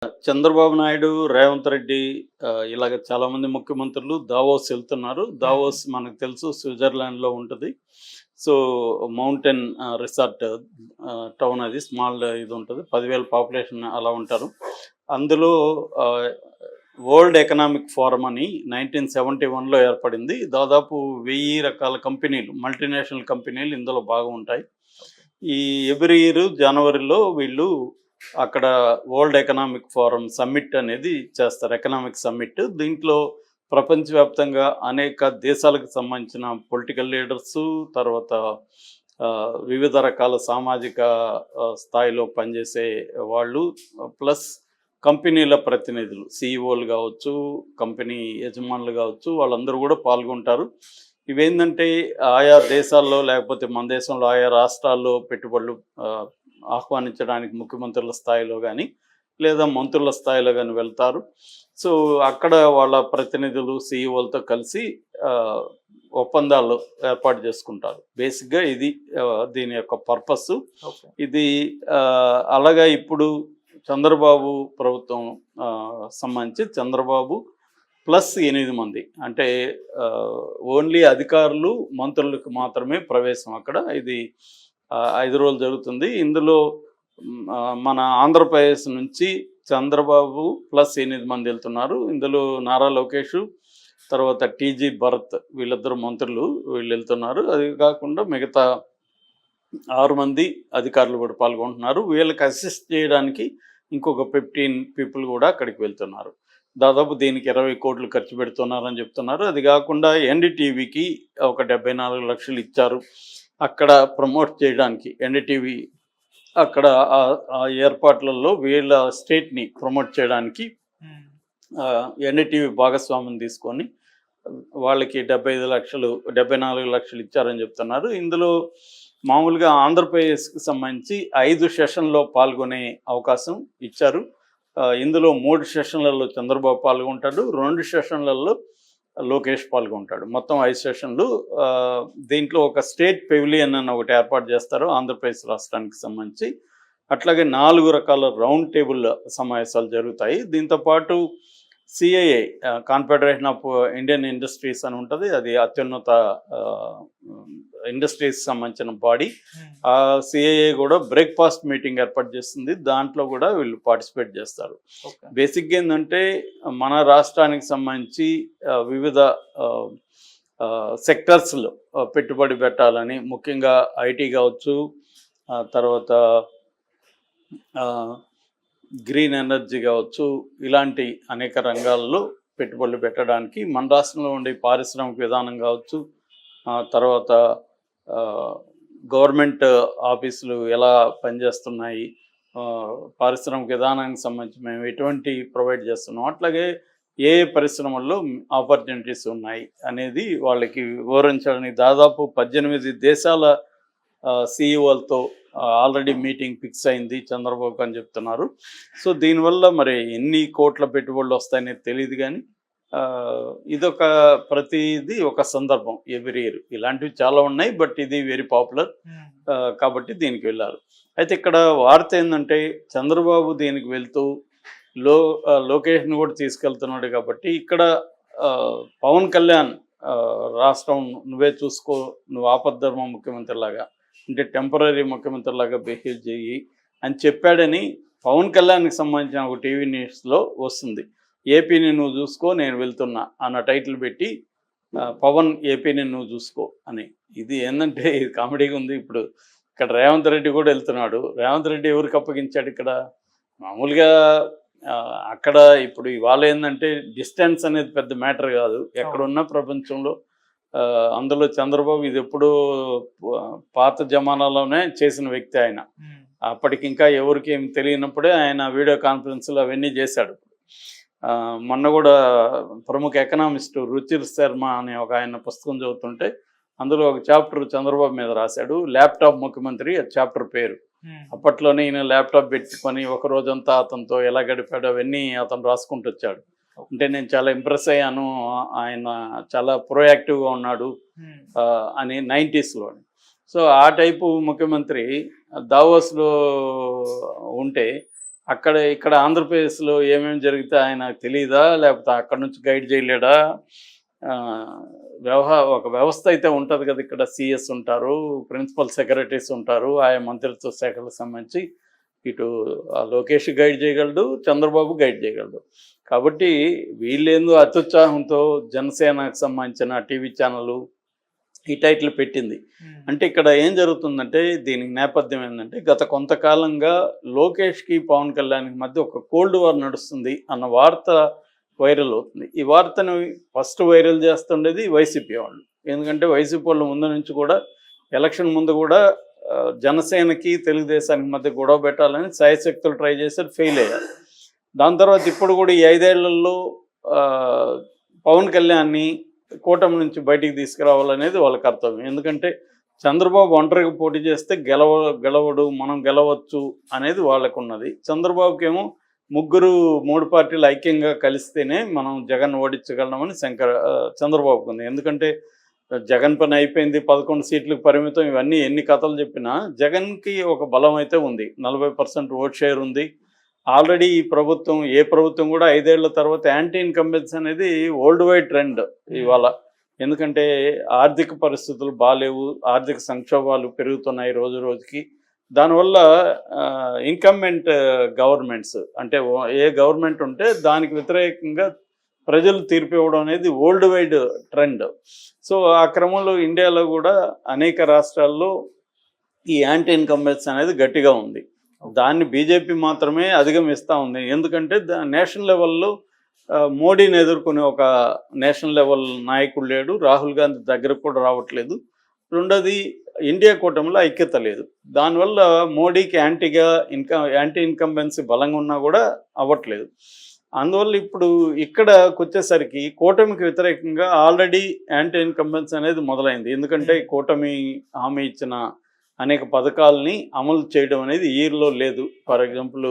చంద్రబాబు నాయుడు, రేవంత్ రెడ్డి ఇలాగ చాలామంది ముఖ్యమంత్రులు దావోస్ వెళ్తున్నారు. హుహు. దావోస్ మనకు తెలుసు స్విట్జర్లాండ్‌లో ఉంటది. సో, మౌంటైన్ రిసార్ట్ టౌన్ అది. స్మాల్ ఇది ఉంటది. 10,000 పాపులేషన్ అలా ఉంటారు. అందులో ఆహ్, వరల్డ్ ఎకనామిక్ ఫోరం అని 1971లో ఏర్పడింది. దాదాపు 1000 రకాల కంపెనీలు, మల్టీనేషనల్ కంపెనీలు ఇందులో భాగం ఉంటాయి. ఓకే. ఈ ఎవ్రీ ఇయర్ జనవరిలో వీళ్ళు అక్కడ వరల్డ్ ఎకనామిక్ ఫోరం సమ్మిట్ అనేది చేస్తారు. Economic summit. దీంట్లో ప్రపంచవ్యాప్తంగా అనేక దేశాలకు సంబంధించిన పొలిటికల్ లీడర్సు, తర్వాత వివిధ రకాల సామాజిక స్థాయిలో పనిచేసే వాళ్ళు, ప్లస్ కంపెనీల ప్రతినిధులు, సీఈఓలు కావచ్చు, కంపెనీ యజమానులు కావచ్చు, వాళ్ళందరూ కూడా పాల్గొంటారు. ఇవేంటంటే ఆయా దేశాల్లో లేకపోతే మన దేశంలో ఆయా రాష్ట్రాల్లో పెట్టుబడులు ఆహ్వానించడానికి ముఖ్యమంత్రుల స్థాయిలో కానీ లేదా మంత్రుల స్థాయిలో కానీ వెళ్తారు. సో అక్కడ వాళ్ళ ప్రతినిధులు సీఈఓలతో కలిసి ఒప్పందాలు ఏర్పాటు చేసుకుంటారు. బేసిక్గా ఇది దీని యొక్క పర్పస్. ఓకే. ఇది అలాగా ఇప్పుడు చంద్రబాబు ప్రభుత్వం సంబంధించి చంద్రబాబు ప్లస్ 8 మంది, అంటే ఓన్లీ అధికారులు మంత్రులకు మాత్రమే ప్రవేశం అక్కడ. ఇది 5 రోజులు జరుగుతుంది. ఇందులో మన ఆంధ్రప్రదేశ్ నుంచి చంద్రబాబు ప్లస్ 8 మంది వెళ్తున్నారు. ఇందులో నారా లోకేష్, తర్వాత టీజీ భరత్, వీళ్ళిద్దరు మంత్రులు వీళ్ళు వెళ్తున్నారు. అది కాకుండా మిగతా 6 మంది అధికారులు కూడా పాల్గొంటున్నారు. వీళ్ళకి అసిస్ట్ చేయడానికి ఇంకొక 15 పీపుల్ కూడా అక్కడికి వెళ్తున్నారు. దాదాపు దీనికి 20 కోట్లు ఖర్చు పెడుతున్నారని చెప్తున్నారు. అది కాకుండా ఎన్డీటీవీకి ఒక 74 లక్షలు ఇచ్చారు అక్కడ ప్రమోట్ చేయడానికి. ఎన్డీటీవీ అక్కడ ఆ ఏర్పాట్లలో వీళ్ళ స్టేట్ని ప్రమోట్ చేయడానికి ఎన్డీటీవీ భాగస్వామ్యం తీసుకొని వాళ్ళకి 75 లక్షలు 74 లక్షలు ఇచ్చారని చెప్తున్నారు. ఇందులో మామూలుగా ఆంధ్రప్రదేశ్కి సంబంధించి 5 సెషన్లో పాల్గొనే అవకాశం ఇచ్చారు. ఇందులో 3 సెషన్లలో చంద్రబాబు పాల్గొంటాడు, 2 సెషన్లలో లోకేష్ పాల్గొంటాడు. మొత్తం 5 సెషన్లు. దీంట్లో ఒక స్టేట్ పెవిలియన్ అని ఒకటి ఏర్పాటు చేస్తారు ఆంధ్రప్రదేశ్ రాష్ట్రానికి సంబంధించి. అట్లాగే 4 రకాల రౌండ్ టేబుల్ సమావేశాలు జరుగుతాయి. దీంతోపాటు CII, confederation of Indian industries అని ఉంటుంది. అది అత్యున్నత ఇండస్ట్రీస్ సంబంధించిన బాడీ. ఆ సిఐఐ కూడా బ్రేక్ఫాస్ట్ మీటింగ్ ఏర్పాటు చేస్తుంది. దాంట్లో కూడా వీళ్ళు పార్టిసిపేట్ చేస్తారు. బేసిక్గా ఏంటంటే మన రాష్ట్రానికి సంబంధించి వివిధ సెక్టర్స్లో పెట్టుబడి పెట్టాలని, ముఖ్యంగా ఐటీ కావచ్చు, తర్వాత గ్రీన్ ఎనర్జీ కావచ్చు, ఇలాంటి అనేక రంగాల్లో పెట్టుబడులు పెట్టడానికి మన రాష్ట్రంలో ఉండే పారిశ్రామిక విధానం కావచ్చు, తర్వాత గవర్నమెంట్ ఆఫీసులు ఎలా పనిచేస్తున్నాయి, పారిశ్రామిక విధానానికి సంబంధించి మేము ఎటువంటి ప్రొవైడ్ చేస్తున్నాం, అట్లాగే ఏ పరిశ్రమల్లో ఆపర్చునిటీస్ ఉన్నాయి అనేది వాళ్ళకి వివరించడానికి దాదాపు 18 దేశాల సీఈఓలతో ఆల్రెడీ మీటింగ్ ఫిక్స్ అయింది చంద్రబాబు అని చెప్తున్నారు. సో దీనివల్ల మరి ఎన్ని కోట్ల పెట్టుబడులు వస్తాయనేది తెలియదు, కానీ ఇదొక ప్రతిది ఒక సందర్భం ఎవ్రీ ఇయర్. ఇలాంటివి చాలా ఉన్నాయి, బట్ ఇది వెరీ పాపులర్ కాబట్టి దీనికి వెళ్ళారు. అయితే ఇక్కడ వార్త ఏంటంటే చంద్రబాబు దీనికి వెళ్తూ లోకేష్ని కూడా తీసుకెళ్తున్నాడు కాబట్టి ఇక్కడ పవన్ కళ్యాణ్ రాష్ట్రం నువ్వే చూసుకో, నువ్వు ఆపద్ధర్మ ముఖ్యమంత్రి లాగా, అంటే టెంపరీ ముఖ్యమంత్రి లాగా బిహేవ్ చేయి అని చెప్పాడని పవన్ కళ్యాణ్కి సంబంధించిన ఒక టీవీ న్యూస్లో వస్తుంది. ఏపీని నువ్వు చూసుకో నేను వెళ్తున్నా అన్న టైటిల్ పెట్టి పవన్ ఏపీని నువ్వు చూసుకో అని. ఇది ఏంటంటే ఇది కామెడీగా ఉంది. ఇప్పుడు ఇక్కడ రేవంత్ రెడ్డి కూడా వెళ్తున్నాడు. రేవంత్ రెడ్డి ఎవరికి అప్పగించాడు ఇక్కడ? మామూలుగా అక్కడ ఇప్పుడు ఇవాళ ఏంటంటే డిస్టెన్స్ అనేది పెద్ద మ్యాటర్ కాదు ఎక్కడున్న ప్రపంచంలో. అందులో చంద్రబాబు ఇది ఎప్పుడూ పాత జమానాలోనే చేసిన వ్యక్తి ఆయన. అప్పటికి ఇంకా ఎవరికి ఏం తెలియనప్పుడే ఆయన వీడియో కాన్ఫరెన్స్లు అవన్నీ చేశాడు. మొన్న కూడా ప్రముఖ ఎకనామిస్టు రుచిర్ శర్మ అనే ఒక ఆయన పుస్తకం చదువుతుంటే అందులో ఒక చాప్టర్ చంద్రబాబు మీద రాశాడు, ల్యాప్టాప్ ముఖ్యమంత్రి చాప్టర్ పేరు. అప్పట్లోనే ఈయన ల్యాప్టాప్ పెట్టుకొని ఒక రోజంతా అతనితో ఎలా గడిపాడు అవన్నీ అతను రాసుకుంటూ వచ్చాడు. అంటే నేను చాలా ఇంప్రెస్ అయ్యాను, ఆయన చాలా ప్రోయాక్టివ్గా ఉన్నాడు అని 90sలో. సో ఆ టైపు ముఖ్యమంత్రి దావోస్లో ఉంటే ఇక్కడ ఆంధ్రప్రదేశ్లో ఏమేమి జరిగితే ఆయనకు తెలియదా, లేకపోతే అక్కడ నుంచి గైడ్ చేయలేడా? ఆ, ఒక వ్యవస్థ అయితే ఉంటుంది కదా, ఇక్కడ సిఎస్ ఉంటారు, ప్రిన్సిపల్ సెక్రటరీస్ ఉంటారు, ఆయా మంత్రిత్వ శాఖలకు సంబంధించి. ఇటు లోకేష్ గైడ్ చేయగలడు, చంద్రబాబు గైడ్ చేయగలడు. కాబట్టి వీళ్ళేందో అత్యుత్సాహంతో జనసేనకు సంబంధించిన టీవీ ఛానల్ ఈ టైటిల్ పెట్టింది. అంటే ఇక్కడ ఏం జరుగుతుందంటే, దీనికి నేపథ్యం ఏంటంటే, గత కొంతకాలంగా లోకేష్కి పవన్ కళ్యాణ్కి మధ్య ఒక కోల్డ్ వార్ నడుస్తుంది అన్న వార్త వైరల్ అవుతుంది. ఈ వార్తను ఫస్ట్ వైరల్ చేస్తుండేది వైసీపీ వాళ్ళు. ఎందుకంటే వైసీపీ వాళ్ళు ముందు నుంచి కూడా ఎలక్షన్ ముందు కూడా జనసేనకి తెలుగుదేశానికి మధ్య గొడవ పెట్టాలని శాయశక్తులు ట్రై చేశారు, ఫెయిల్ అయ్యారు. దాని తర్వాత ఇప్పుడు కూడా ఈ 5 ఏళ్లలో పవన్ కళ్యాణ్ని కూటమి నుంచి బయటికి తీసుకురావాలనేది వాళ్ళ కర్తవ్యం. ఎందుకంటే చంద్రబాబు ఒంటరిగా పోటీ చేస్తే గెలవడు, మనం గెలవచ్చు అనేది వాళ్ళకు ఉన్నది. చంద్రబాబుకేమో 3 పార్టీలు ఐక్యంగా కలిస్తేనే మనం జగన్ ఓడించగలమని చంద్రబాబుకు ఉంది. ఎందుకంటే జగన్ పని అయిపోయింది, 11 సీట్లకు పరిమితం, ఇవన్నీ ఎన్ని కథలు చెప్పినా జగన్కి ఒక బలం అయితే ఉంది. 40% ఓట్ షేర్ ఉంది. ఆల్రెడీ ఈ ప్రభుత్వం, ఏ ప్రభుత్వం కూడా 5 ఏళ్ల తర్వాత యాంటీ ఇన్కంబెన్స్ అనేది వరల్డ్ వైడ్ ట్రెండ్ ఇవాళ. ఎందుకంటే ఆర్థిక పరిస్థితులు బాగాలేవు, ఆర్థిక సంక్షోభాలు పెరుగుతున్నాయి రోజు రోజుకి. దానివల్ల ఇన్కంబెంట్ గవర్నమెంట్స్, అంటే ఏ గవర్నమెంట్ ఉంటే దానికి వ్యతిరేకంగా ప్రజలు తీర్పు ఇవ్వడం అనేది వరల్డ్ వైడ్ ట్రెండ్. సో ఆ క్రమంలో ఇండియాలో కూడా అనేక రాష్ట్రాల్లో ఈ యాంటీ ఇన్కంబెన్స్ అనేది గట్టిగా ఉంది. దాన్ని బీజేపీ మాత్రమే అధిగమిస్తూ ఉంది. ఎందుకంటే నేషనల్ లెవెల్లో మోడీని ఎదుర్కొనే ఒక నేషనల్ లెవెల్ నాయకుడు లేడు, రాహుల్ గాంధీ దగ్గరకు కూడా రావట్లేదు. రెండోది, ఇండియా కూటమిలో ఐక్యత లేదు. దానివల్ల మోడీకి యాంటీ ఇన్కంబెన్సీ బలంగా ఉన్నా కూడా అవ్వట్లేదు. అందువల్ల ఇప్పుడు ఇక్కడికి వచ్చేసరికి కూటమికి వ్యతిరేకంగా ఆల్రెడీ యాంటీ ఇన్కంబెన్స్ అనేది మొదలైంది. ఎందుకంటే కూటమి హామీ ఇచ్చిన అనేక పథకాలని అమలు చేయడం అనేది ఈలో లేదు. ఫర్ ఎగ్జాంపుల్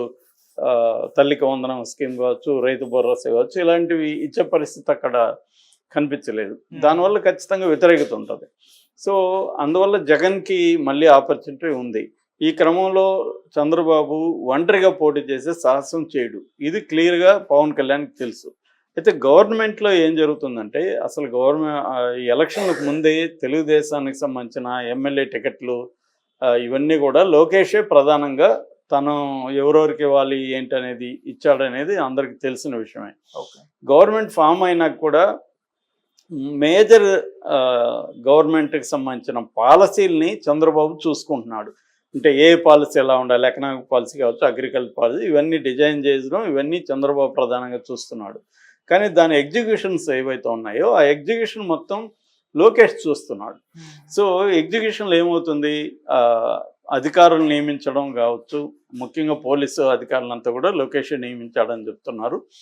తల్లికి వందనం స్కీమ్ కావచ్చు, రైతు భరోసా కావచ్చు, ఇలాంటివి ఇచ్చే పరిస్థితి అక్కడ కనిపించలేదు. దానివల్ల ఖచ్చితంగా వ్యతిరేకత ఉంటుంది. సో అందువల్ల జగన్కి మళ్ళీ ఆపర్చునిటీ ఉంది. ఈ క్రమంలో చంద్రబాబు ఒంటరిగా పోటీ చేసే సాహసం చేయడు, ఇది క్లియర్గా పవన్ కళ్యాణ్కి తెలుసు. అయితే గవర్నమెంట్లో ఏం జరుగుతుందంటే, అసలు ఎలక్షన్లకు ముందే తెలుగుదేశానికి సంబంధించిన ఎమ్మెల్యే టికెట్లు ఇవన్నీ కూడా లోకేషే ప్రధానంగా తను ఎవరెవరికి ఇవ్వాలి ఏంటనేది ఇచ్చాడనేది అందరికీ తెలిసిన విషయమే. గవర్నమెంట్ ఫామ్ అయినాక కూడా మేజర్ గవర్నమెంట్కి సంబంధించిన పాలసీలని చంద్రబాబు చూసుకుంటున్నాడు. అంటే ఏ పాలసీ ఎలా ఉండాలి, ఎకనామిక్ పాలసీ కావచ్చు, అగ్రికల్చర్ పాలసీ, ఇవన్నీ డిజైన్ చేయడం, ఇవన్నీ చంద్రబాబు ప్రధానంగా చూస్తున్నాడు. కానీ దాని ఎగ్జిక్యూషన్స్ ఏవైతే ఉన్నాయో ఆ ఎగ్జిక్యూషన్ మొత్తం లోకేష్ చూస్తున్నాడు. సో ఎగ్జిక్యూషన్లో ఏమవుతుంది, అధికారులు నియమించడం కావచ్చు, ముఖ్యంగా పోలీసు అధికారులంతా కూడా లోకేష్ నియమించాడని చెప్తున్నారు.